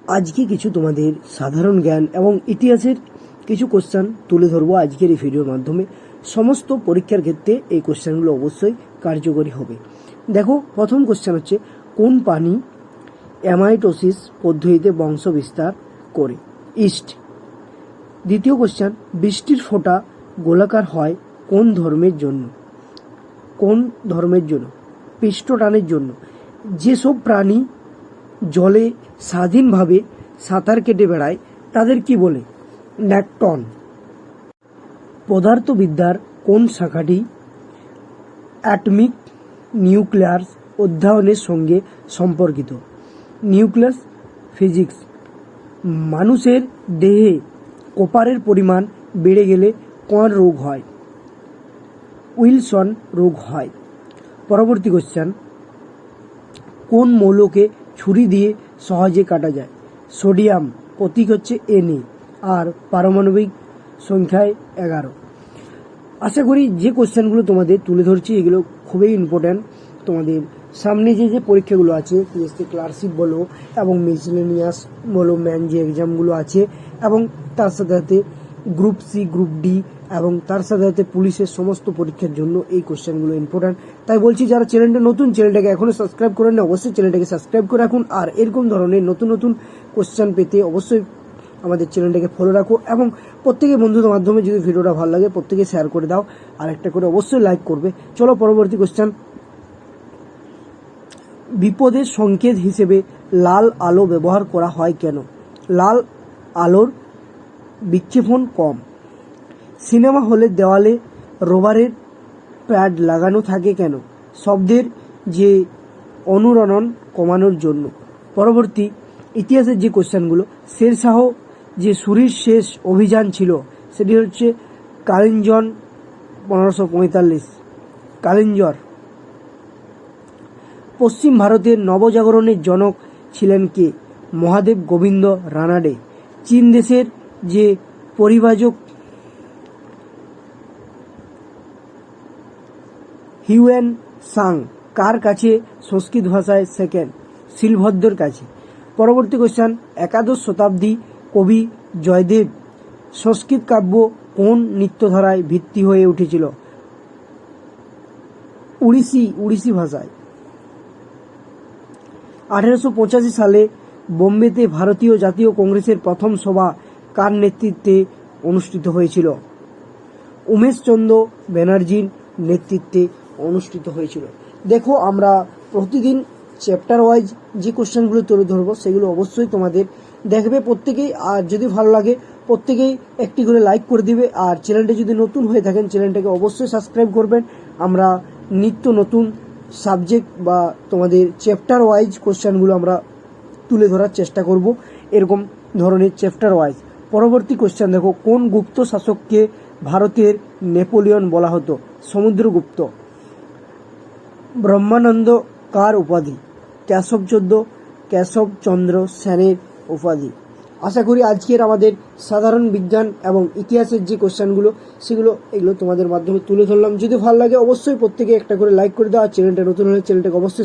আজকে কিছু তোমাদের সাধারণ জ্ঞান এবং ইতিহাসের কিছু কোশ্চেন তুলে ধরবো আজকের এই ভিডিওর মাধ্যমে। সমস্ত পরীক্ষার ক্ষেত্রে এই কোশ্চেনগুলো অবশ্যই কার্যকরী হবে। দেখো, প্রথম কোশ্চেন হচ্ছে, কোন প্রাণী অ্যামাইটোসিস পদ্ধতিতে বংশ বিস্তার করে? ইস্ট। দ্বিতীয় কোশ্চেন, বৃষ্টির ফোঁটা গোলাকার হয় কোন ধর্মের জন্য? কোন ধর্মের জন্য? পৃষ্ঠটানের জন্য। যেসব প্রাণী জলে স্বাধীনভাবে সাঁতার কেটে বেড়ায় তাদের কি বলে? ন্যাকটন। পদার্থবিদ্যার কোন শাখাটি অ্যাটমিক নিউক্লিয়াস অধ্যয়নের সঙ্গে সম্পর্কিত? Nucleus physics. মানুষের দেহে কপারের পরিমাণ বেড়ে গেলে কোন রোগ হয়? উইলসন রোগ হয়। পরবর্তী কোশ্চেন, কোন মৌলকে ছুরি দিয়ে সহজে কাটা যায়? সোডিয়াম। প্রতীক হচ্ছে Na আর পারমাণবিক সংখ্যায় 11। আশা করি যে কোশ্চেনগুলো তোমাদের তুলে ধরছি এগুলো খুবই ইম্পর্ট্যান্ট। তোমাদের সামনে যে পরীক্ষাগুলো আছে, পিএসসি ক্লার্কশিপ বলো এবং মিসলেনিয়াস বলো, ম্যান যে এক্সামগুলো আছে, এবং তার সাথে সাথে গ্রুপ সি, গ্রুপ ডি এবং তার সাথে সাথে পুলিশের সমস্ত পরীক্ষার জন্য এই কোশ্চেনগুলো ইম্পর্ট্যান্ট। তাই বলছি, যারা চ্যানেলটা নতুন, চ্যানেলটাকে এখনও সাবস্ক্রাইব করেন না, অবশ্যই চ্যানেলটাকে সাবস্ক্রাইব করে রাখুন। আর এরকম ধরনের নতুন নতুন কোশ্চেন পেতে অবশ্যই আমাদের চ্যানেলটাকে ফলো রাখো এবং প্রত্যেকে বন্ধুদের মাধ্যমে যদি ভিডিওটা ভালো লাগে প্রত্যেকে শেয়ার করে দাও, আর একটা করে অবশ্যই লাইক করবে। চলো পরবর্তী কোশ্চেন, বিপদের সংকেত হিসেবে লাল আলো ব্যবহার করা হয় কেন? লাল আলোর বিক্ষেপণ কম। সিনেমা হলের দেওয়ালে রবারের প্যাড লাগানো থাকে কেন? শব্দের যে অনুরণন কমানোর জন্য। পরবর্তী ইতিহাসের যে কোশ্চেনগুলো, শেরশাহ যে সুরির শেষ অভিযান ছিল সেটি হচ্ছে কালিঞ্জন 1545। কালিঞ্জর। পশ্চিম ভারতের নবজাগরণের জনক ছিলেন কে? মহাদেব গোবিন্দ রানাডে। চীন দেশের যে পরিব্রাজক হিউয়েন সাং কার কাছে সংস্কৃত ভাষায় শেখেন? শিলভদ্রর কাছে। পরবর্তী কোশ্চেন, একাদশ শতাব্দী কবি জয়দেব সংস্কৃত কাব্য কোন নৃত্যধারায় ভিত্তি হয়ে উঠেছিল? উড়িষ্যি ভাষায়। 1885 সালে বোম্বেতে ভারতীয় জাতীয় কংগ্রেসের প্রথম সভা কার নেতৃত্বে অনুষ্ঠিত হয়েছিল? উমেশচন্দ্র ব্যানার্জির নেতৃত্বে অনুষ্ঠিত হয়েছিল। দেখো, আমরা প্রতিদিন চ্যাপ্টার ওয়াইজ যে কোশ্চেনগুলো তুলে ধরবো সেগুলো অবশ্যই তোমাদের দেখবে প্রত্যেকেই। আর যদি ভালো লাগে প্রত্যেকেই একটি করে লাইক করে দিবে। আর চ্যানেলটা যদি নতুন হয়ে থাকেন চ্যানেলটাকে অবশ্যই সাবস্ক্রাইব করবেন। আমরা নিত্য নতুন সাবজেক্ট বা তোমাদের চ্যাপ্টার ওয়াইজ কোশ্চেনগুলো আমরা তুলে ধরার চেষ্টা করব, এরকম ধরনের চ্যাপ্টার ওয়াইজ। পরবর্তী কোশ্চেন দেখো, কোন গুপ্ত শাসককে ভারতের নেপোলিয়ন বলা হতো? সমুদ্রগুপ্ত। ব্রহ্মানন্দ কার উপাধি? কেশবচন্দ্র সেনের উপাধি। আশা করি আজকের আমাদের সাধারণ বিজ্ঞান এবং ইতিহাসের যে কোশ্চেনগুলো এগুলো তোমাদের মাধ্যমে তুলে ধরলাম। যদি ভালো লাগে অবশ্যই প্রত্যেকে একটা করে লাইক করে দাও। আর চ্যানেলটা নতুন হলে চ্যানেলটাকে অবশ্যই